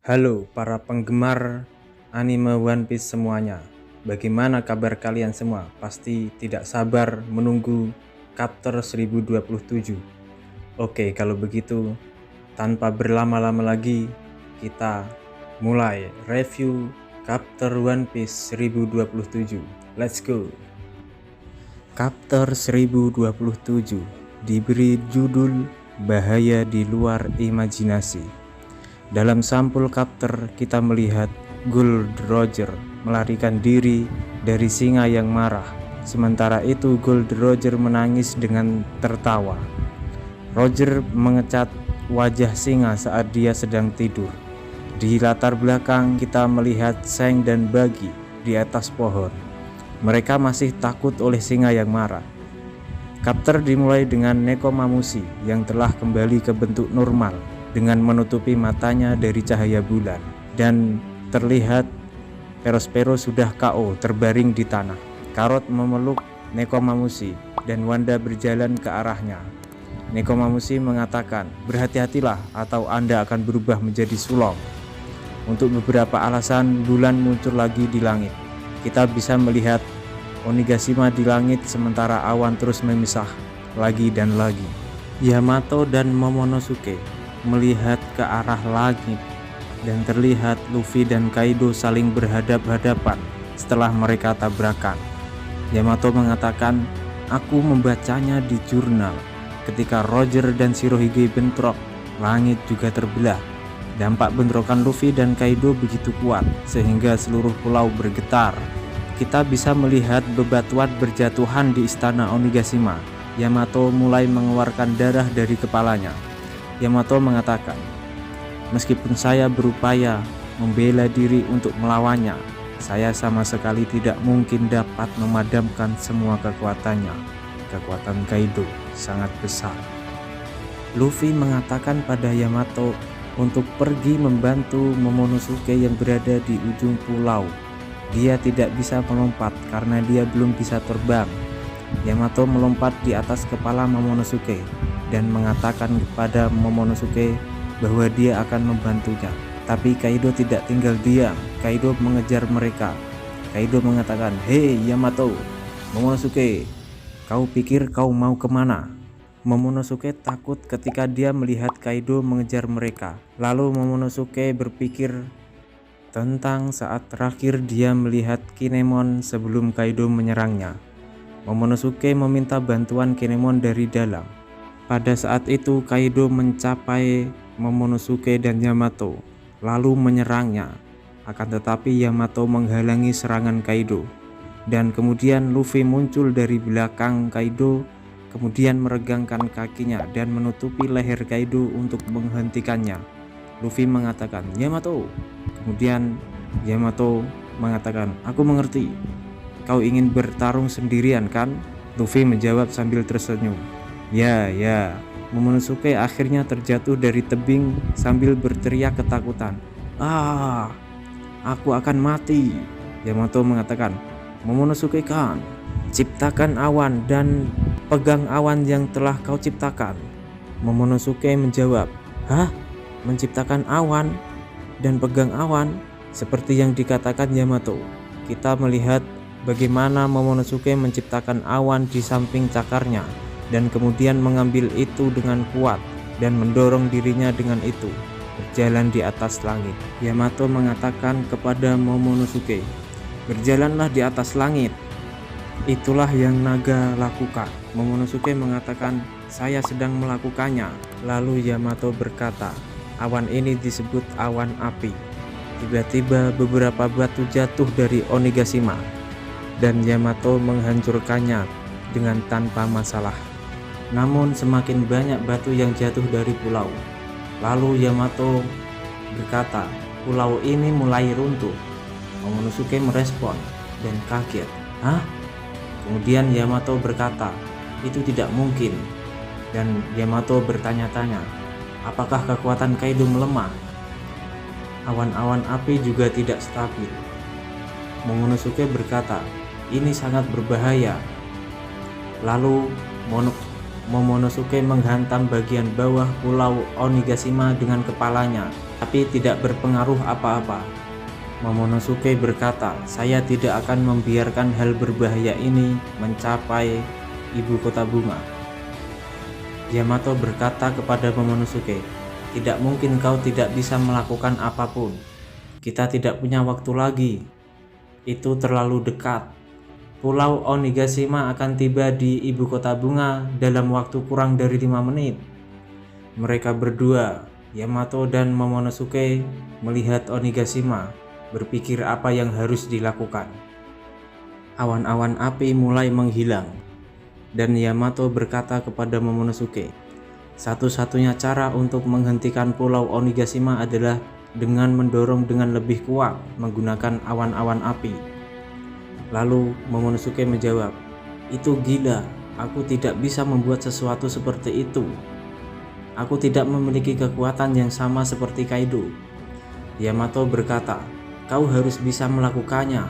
Halo para penggemar anime One Piece semuanya. Bagaimana kabar kalian semua? Pasti tidak sabar menunggu chapter 1027. Oke, kalau begitu tanpa berlama-lama lagi kita mulai review chapter One Piece 1027. Let's go. Chapter 1027 diberi judul Bahaya di Luar Imajinasi. Dalam sampul chapter kita melihat Gold Roger melarikan diri dari singa yang marah. Sementara itu Gold Roger menangis dengan tertawa. Roger mengecat wajah singa saat dia sedang tidur. Di latar belakang kita melihat Seng dan Buggy di atas pohon. Mereka masih takut oleh singa yang marah. Chapter dimulai dengan Nekomamushi yang telah kembali ke bentuk normal dengan menutupi matanya dari cahaya bulan, dan terlihat Perospero sudah KO terbaring di tanah. Carrot memeluk Nekomamushi dan Wanda berjalan ke arahnya. Nekomamushi mengatakan, "Berhati-hatilah atau Anda akan berubah menjadi sulong." Untuk beberapa alasan bulan muncul lagi di langit. Kita bisa melihat Onigashima di langit sementara awan terus memisah lagi dan lagi. Yamato dan Momonosuke melihat ke arah langit dan terlihat Luffy dan Kaido saling berhadap-hadapan setelah mereka tabrakan. Yamato mengatakan, "Aku membacanya di jurnal. Ketika Roger dan Shirohige bentrok, langit juga terbelah. Dampak bentrokan Luffy dan Kaido begitu kuat sehingga seluruh pulau bergetar. Kita bisa melihat bebatuan berjatuhan di istana Onigashima." Yamato mulai mengeluarkan darah dari kepalanya. Yamato mengatakan, "Meskipun saya berupaya membela diri untuk melawannya, saya sama sekali tidak mungkin dapat memadamkan semua kekuatannya. Kekuatan Kaido sangat besar." Luffy mengatakan pada Yamato untuk pergi membantu Momonosuke yang berada di ujung pulau. Dia tidak bisa melompat karena dia belum bisa terbang. Yamato melompat di atas kepala Momonosuke dan mengatakan kepada Momonosuke bahwa dia akan membantunya. Tapi Kaido tidak tinggal diam. Kaido mengejar mereka. Kaido mengatakan, "Hei Yamato, Momonosuke, kau pikir kau mau kemana?" Momonosuke takut ketika dia melihat Kaido mengejar mereka. Lalu Momonosuke berpikir tentang saat terakhir dia melihat Kinemon sebelum Kaido menyerangnya. Momonosuke meminta bantuan Kinemon dari dalam. Pada saat itu Kaido mencapai Momonosuke dan Yamato lalu menyerangnya. Akan tetapi Yamato menghalangi serangan Kaido. Dan kemudian Luffy muncul dari belakang Kaido, kemudian meregangkan kakinya dan menutupi leher Kaido untuk menghentikannya. Luffy mengatakan, "Yamato." Kemudian Yamato mengatakan, "Aku mengerti. Kau ingin bertarung sendirian kan?" Luffy menjawab sambil tersenyum. Ya. Momonosuke akhirnya terjatuh dari tebing sambil berteriak ketakutan. Aku akan mati." Yamato mengatakan, "Momonosuke-kan, ciptakan awan dan pegang awan yang telah kau ciptakan." Momonosuke menjawab, "Hah? Menciptakan awan dan pegang awan?" Seperti yang dikatakan Yamato, kita melihat bagaimana Momonosuke menciptakan awan di samping cakarnya dan kemudian mengambil itu dengan kuat dan mendorong dirinya dengan itu berjalan di atas langit. Yamato mengatakan kepada Momonosuke, "Berjalanlah di atas langit. Itulah yang naga lakukan." Momonosuke mengatakan, "Saya sedang melakukannya." Lalu Yamato berkata, "Awan ini disebut awan api." Tiba-tiba beberapa batu jatuh dari Onigashima dan Yamato menghancurkannya dengan tanpa masalah. Namun semakin banyak batu yang jatuh dari pulau. Lalu Yamato berkata, "Pulau ini mulai runtuh." Momonosuke merespon dan kaget. "Hah?" Kemudian Yamato berkata, "Itu tidak mungkin." Dan Yamato bertanya-tanya, "Apakah kekuatan Kaido melemah?" Awan-awan api juga tidak stabil. Momonosuke berkata, "Ini sangat berbahaya." Lalu Momonosuke menghantam bagian bawah pulau Onigashima dengan kepalanya. tapi tidak berpengaruh apa-apa. Momonosuke berkata, saya tidak akan membiarkan hal berbahaya ini mencapai ibu kota bunga. Yamato berkata kepada Momonosuke, tidak mungkin kau tidak bisa melakukan apapun. Kita tidak punya waktu lagi. Itu terlalu dekat. Pulau Onigashima akan tiba di ibu kota bunga dalam waktu kurang dari 5 menit. Mereka berdua, Yamato dan Momonosuke, melihat Onigashima, berpikir apa yang harus dilakukan. Awan-awan api mulai menghilang, dan Yamato berkata kepada Momonosuke, satu-satunya cara untuk menghentikan Pulau Onigashima adalah dengan mendorong dengan lebih kuat menggunakan awan-awan api. Lalu Momonosuke menjawab, itu gila, aku tidak bisa membuat sesuatu seperti itu. Aku tidak memiliki kekuatan yang sama seperti Kaido. Yamato berkata, kau harus bisa melakukannya.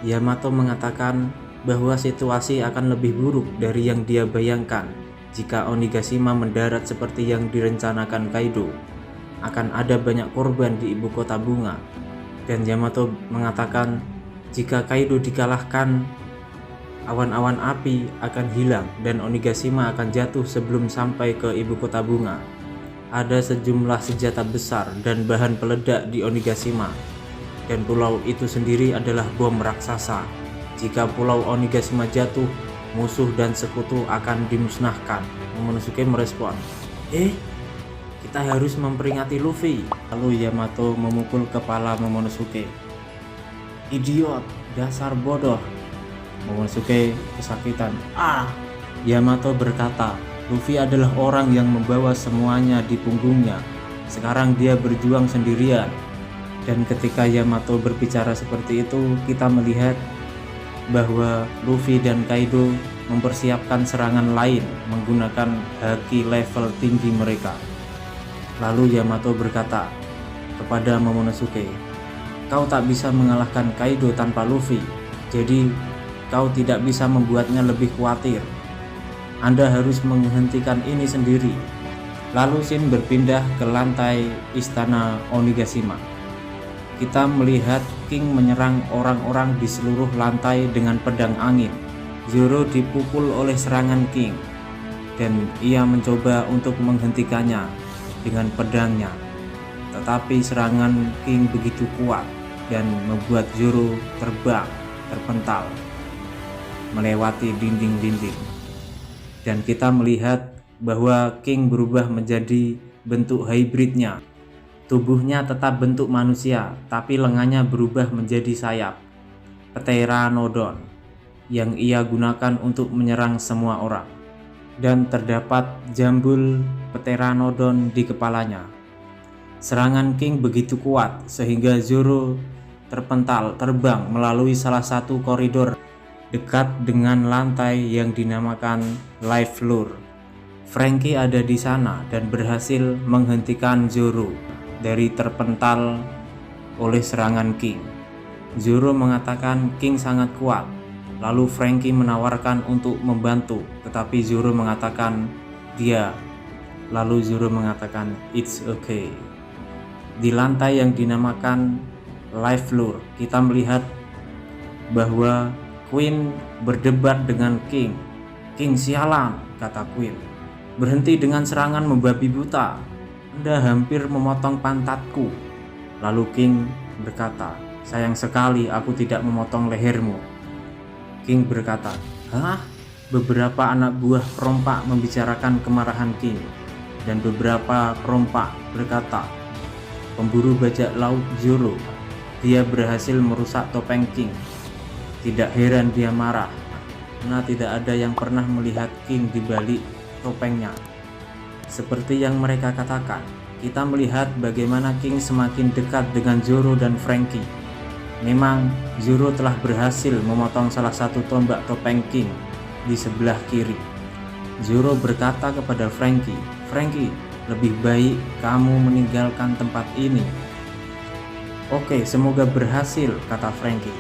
Yamato mengatakan bahwa situasi akan lebih buruk dari yang dia bayangkan. Jika Onigashima mendarat seperti yang direncanakan Kaido, akan ada banyak korban di ibu kota bunga. Dan Yamato mengatakan, jika Kaido dikalahkan, awan-awan api akan hilang dan Onigashima akan jatuh sebelum sampai ke ibu kota bunga. Ada sejumlah senjata besar dan bahan peledak di Onigashima, dan pulau itu sendiri adalah bom raksasa. Jika pulau Onigashima jatuh, musuh dan sekutu akan dimusnahkan. Momonosuke merespon, kita harus memperingati Luffy. Lalu Yamato memukul kepala Momonosuke. Idiot, dasar bodoh. Momonosuke kesakitan. Yamato berkata, Luffy adalah orang yang membawa semuanya di punggungnya. Sekarang dia berjuang sendirian. Dan ketika Yamato berbicara seperti itu, kita melihat bahwa Luffy dan Kaido mempersiapkan serangan lain menggunakan haki level tinggi mereka. Lalu Yamato berkata kepada Momonosuke, kau tak bisa mengalahkan Kaido tanpa Luffy, jadi kau tidak bisa membuatnya lebih khawatir. Anda harus menghentikan ini sendiri. Lalu Shin berpindah ke lantai istana Onigashima. Kita melihat King menyerang orang-orang di seluruh lantai dengan pedang angin. Zoro dipukul oleh serangan King, dan ia mencoba untuk menghentikannya dengan pedangnya. Tetapi serangan King begitu kuat dan membuat Zoro terbang, terpental, melewati dinding-dinding. Dan kita melihat bahwa King berubah menjadi bentuk hybridnya. Tubuhnya tetap bentuk manusia, tapi lengannya berubah menjadi sayap, Pteranodon, yang ia gunakan untuk menyerang semua orang. Dan terdapat jambul Pteranodon di kepalanya. Serangan King begitu kuat sehingga Zoro terpental terbang melalui salah satu koridor dekat dengan lantai yang dinamakan Life Floor. Franky ada di sana dan berhasil menghentikan Zoro dari terpental oleh serangan King. Zoro mengatakan King sangat kuat. Lalu Franky menawarkan untuk membantu, tetapi Zoro mengatakan dia. Lalu Zoro mengatakan it's okay. Di lantai yang dinamakan Life Floor, kita melihat bahwa Queen berdebat dengan King. King sialan, kata Queen. Berhenti dengan serangan membabi buta. Anda hampir memotong pantatku. Lalu King berkata, sayang sekali aku tidak memotong lehermu. King berkata, hah? Beberapa anak buah perompak membicarakan kemarahan King. Dan beberapa perompak berkata, pemburu bajak laut Zoro, dia berhasil merusak topeng King. Tidak heran dia marah, karena tidak ada yang pernah melihat King di balik topengnya. Seperti yang mereka katakan, kita melihat bagaimana King semakin dekat dengan Zoro dan Franky. Memang Zoro telah berhasil memotong salah satu tombak topeng King di sebelah kiri. Zoro berkata kepada Franky, Franky, lebih baik kamu meninggalkan tempat ini. Oke, semoga berhasil, kata Franky.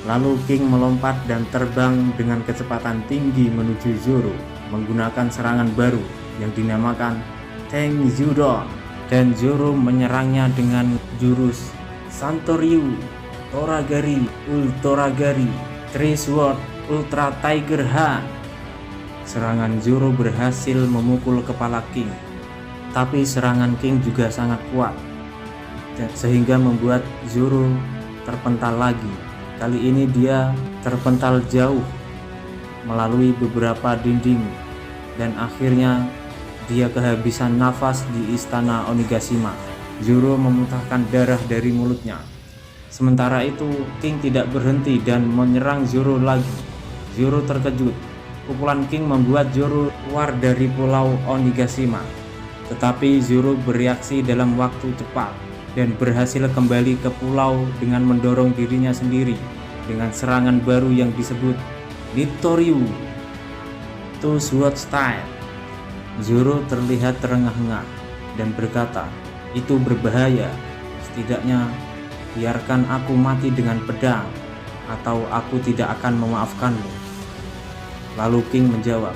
Lalu King melompat dan terbang dengan kecepatan tinggi menuju Zoro menggunakan serangan baru yang dinamakan Tang Zudon. dan Zoro menyerangnya dengan jurus Santoryu, Toragari, Ultoragari, Three Sword, Ultra Tiger Han. Serangan Zoro berhasil memukul kepala King, tapi serangan King juga sangat kuat, sehingga membuat Zoro terpental lagi. Kali ini dia terpental jauh melalui beberapa dinding dan akhirnya dia kehabisan nafas di istana Onigashima. Zoro memuntahkan darah dari mulutnya. Sementara itu King tidak berhenti dan menyerang Zoro lagi. Zoro terkejut. Pukulan King membuat Zoro keluar dari pulau Onigashima. Tetapi Zoro bereaksi dalam waktu cepat dan berhasil kembali ke pulau dengan mendorong dirinya sendiri dengan serangan baru yang disebut Nitoryu Two Sword Style. Zoro terlihat terengah-engah dan berkata, "Itu berbahaya. Setidaknya biarkan aku mati dengan pedang atau aku tidak akan memaafkanmu." Lalu King menjawab,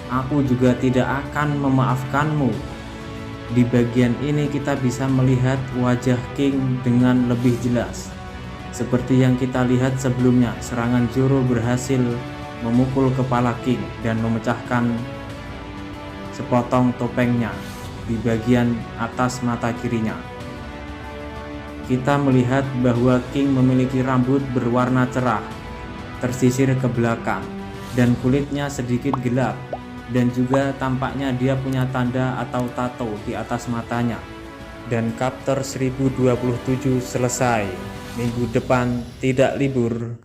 "Aku juga tidak akan memaafkanmu." Di bagian ini kita bisa melihat wajah King dengan lebih jelas. Seperti yang kita lihat sebelumnya, serangan Zoro berhasil memukul kepala King dan memecahkan sepotong topengnya di bagian atas mata kirinya. Kita melihat bahwa King memiliki rambut berwarna cerah, tersisir ke belakang, dan kulitnya sedikit gelap, dan juga tampaknya dia punya tanda atau tato di atas matanya. Dan chapter 1027 selesai. Minggu depan tidak libur.